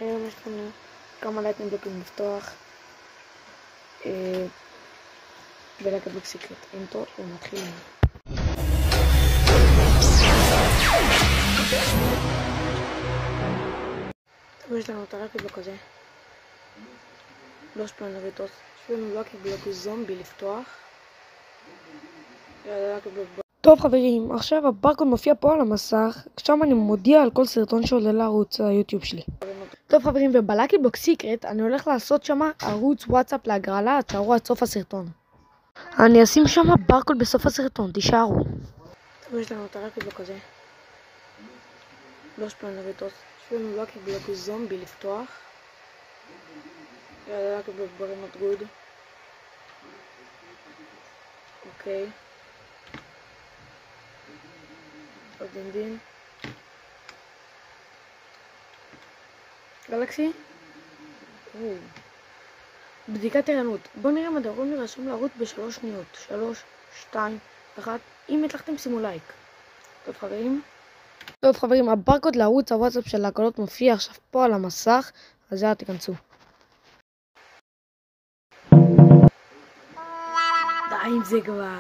היום יש לנו כמה לייטים בלוקים לפתוח ולקבל סיקרט. אינטרו ומתחילים. יש לנו את הלייטים בלוק הזה. לא שפלנריטות. יש לנו לייטים בלוק זומבי לפתוח. טוב חברים, עכשיו הברקוד מופיע פה על המסך, שם אני מודיע על כל סרטון שעולה לערוץ היוטיוב שלי. טוב חברים, ובלאקי בלוק סיקרט אני הולך לעשות שם ערוץ וואטסאפ להגרלה, תשארו עד סוף הסרטון. אני אשים שם ברקוד בסוף הסרטון, תישארו. טוב, יש לנו את הלאקי בלוק הזה. לא שפלנריטות. יש לנו לייטים בלוק זומבי לפתוח. לייטים בלוק ברנות גוד. אוקיי. דין גלקסי בדיקת ערנות. בואו נראה מה דרום נרשם לערוץ ב3 שניות. 3, 2, 1. אם הצלחתם שימו לייק. טוב חברים, הברקוד לערוץ הוואטסאפ של ההקלות מופיע עכשיו פה על המסך, אז יאללה תיכנסו. די עם זה כבר.